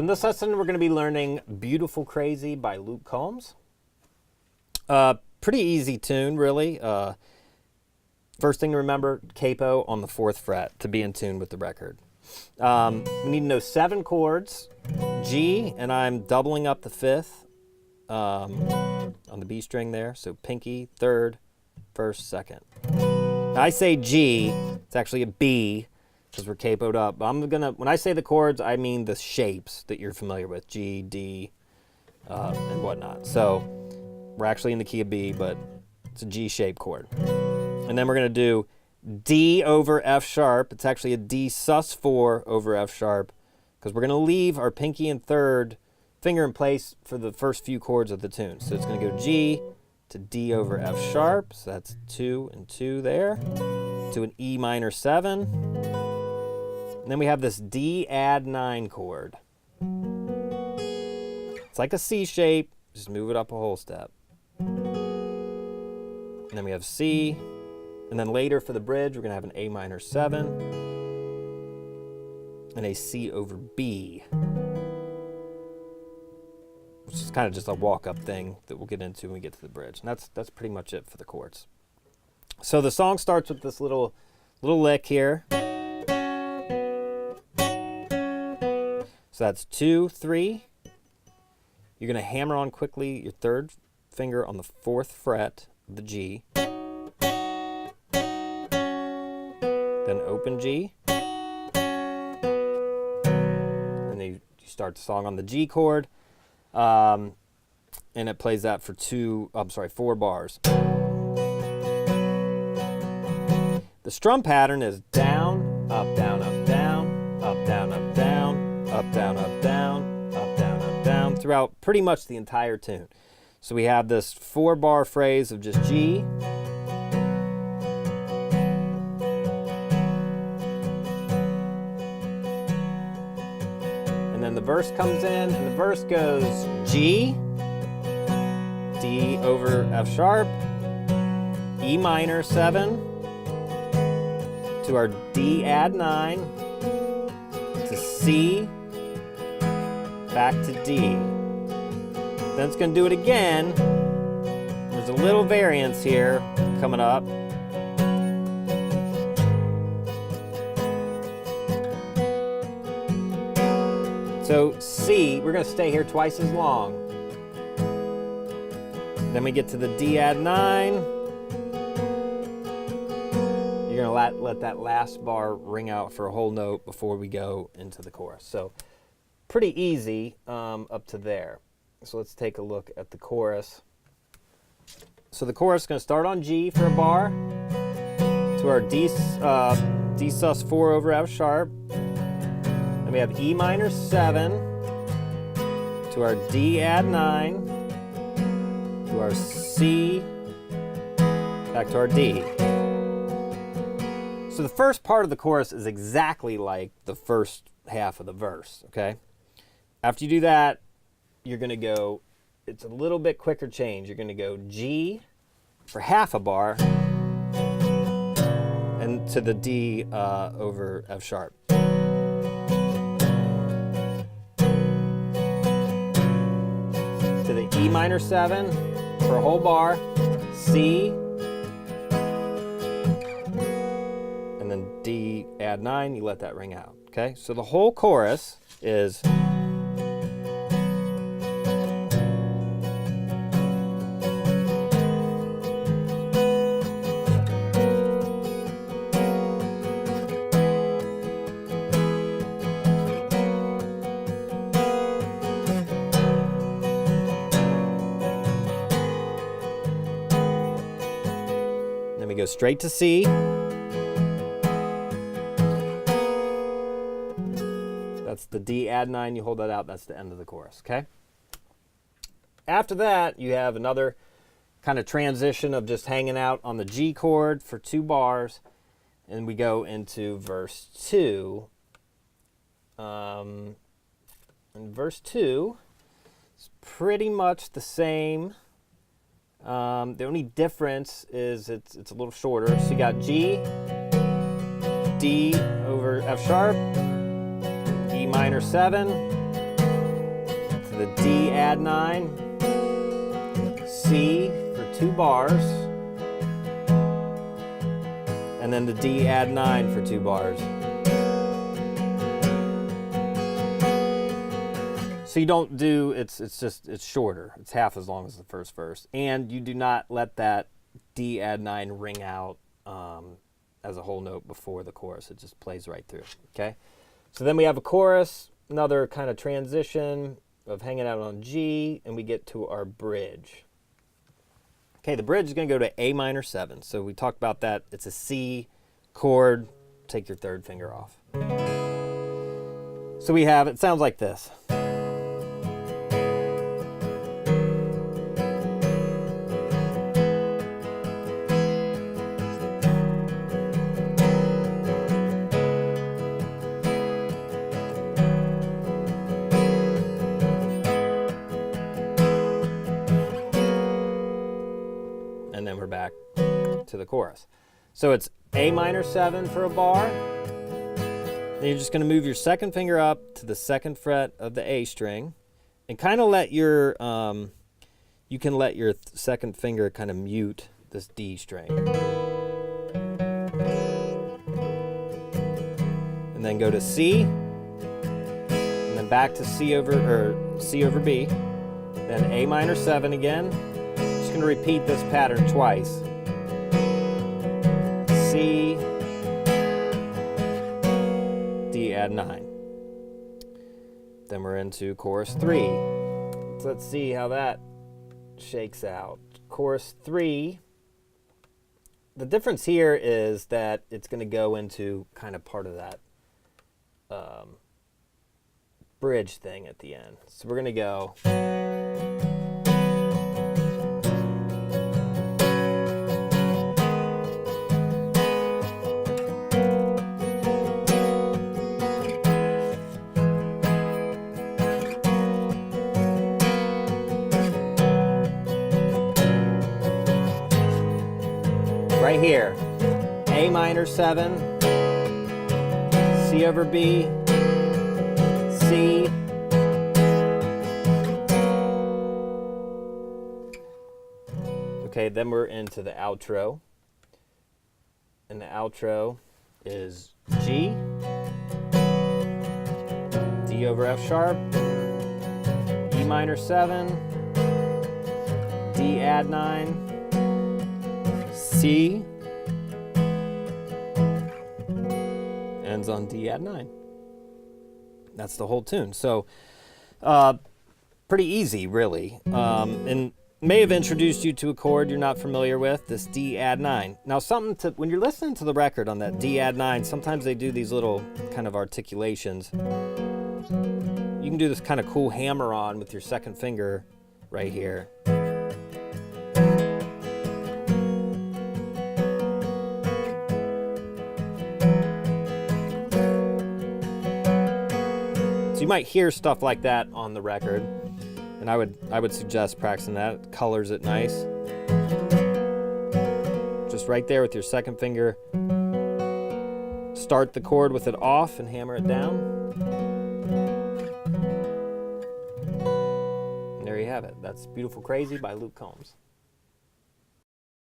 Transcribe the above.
in this lesson, we're going to be learning Beautiful Crazy by Luke Combs. Pretty easy tune, really. First thing to remember, capo on the 4th fret to be in tune with the record. We need to know 7 chords, G, and I'm doubling up the 5th on the B string there. So pinky, 3rd, 1st, 2nd. I say G, it's actually a B because we're capoed up. When I say the chords, I mean the shapes that you're familiar with, G, D, and whatnot. So we're actually in the key of B, but it's a G-shaped chord. And then we're going to do D over F sharp. It's actually a D sus4 over F sharp because we're going to leave our pinky and 3rd finger in place for the first few chords of the tune. So it's going to go G to D over F sharp. So that's 2 and 2 there. To an E minor 7. And then we have this D add 9 chord. It's like a C shape. Just move it up a whole step. And then we have C. And then later for the bridge, we're going to have an A minor 7 and a C over B, which is kind of just a walk-up thing that we'll get into when we get to the bridge. And that's pretty much it for the chords. So the song starts with this little lick here. So that's 2, 3. You're going to hammer on quickly your 3rd finger on the 4th fret of the G. Then open G. And then you start the song on the G chord. And it plays that for 4 bars. The strum pattern is down, up, down, up, down, up, down, up, down, up, down, up, down, up, down, up, down, throughout pretty much the entire tune. So we have this 4-bar phrase of just G. And then the verse comes in, and the verse goes G, D over F sharp, E minor 7, to our D add 9, to C, back to D. Then it's going to do it again. There's a little variance here coming up. So C, we're going to stay here twice as long. Then we get to the D add 9. You're going to let that last bar ring out for a whole note before we go into the chorus. So pretty easy up to there. So let's take a look at the chorus. So the chorus is going to start on G for a bar, to our D sus4 over F sharp. Then we have E minor 7, to our D add 9, to our C, back to our D. So the first part of the chorus is exactly like the first half of the verse, okay? After you do that, you're going to go, it's a little bit quicker change. You're going to go G for half a bar and to the D over F sharp. To the E minor 7 for a whole bar, C, and then D add 9, you let that ring out, okay? So the whole chorus is... Then we go straight to C. That's the D add 9. You hold that out. That's the end of the chorus, okay? After that, you have another kind of transition of just hanging out on the G chord for 2 bars. And we go into verse 2. And verse 2 is pretty much the same. The only difference is it's a little shorter. So you got G, D over F sharp, E minor 7, to the D add 9, C for 2 bars, and then the D add 9 for 2 bars. So you don't do, it's shorter. It's half as long as the first verse. And you do not let that D add 9 ring out as a whole note before the chorus. It just plays right through, okay? So then we have a chorus, another kind of transition of hanging out on G, and we get to our bridge. Okay, the bridge is going to go to A minor 7. So we talked about that. It's a C chord. Take your third finger off. So we have, it sounds like this. And then we're back to the chorus. So it's A minor 7 for a bar. Then you're just going to move your second finger up to the 2nd fret of the A string, and kind of let your, you can let your second finger kind of mute this D string. And then go to C, and then back to C over B, then A minor 7 again. Going to repeat this pattern twice. C, D add 9. Then we're into chorus 3. So let's see how that shakes out. Chorus 3. The difference here is that it's going to go into kind of part of that bridge thing at the end. So we're going to go. Right here, A minor 7, C over B, C, okay, then we're into the outro, and the outro is G, D over F sharp, E minor 7, D add 9, C, ends on D add 9. That's the whole tune. So pretty easy, really. And may have introduced you to a chord you're not familiar with, this D add 9. Now something to, when you're listening to the record on that D add 9, sometimes they do these little kind of articulations. You can do this kind of cool hammer on with your second finger right here. You might hear stuff like that on the record, and I would suggest practicing that. It colors it nice. Just right there with your second finger, start the chord with it off and hammer it down. And there you have it. That's Beautiful Crazy by Luke Combs.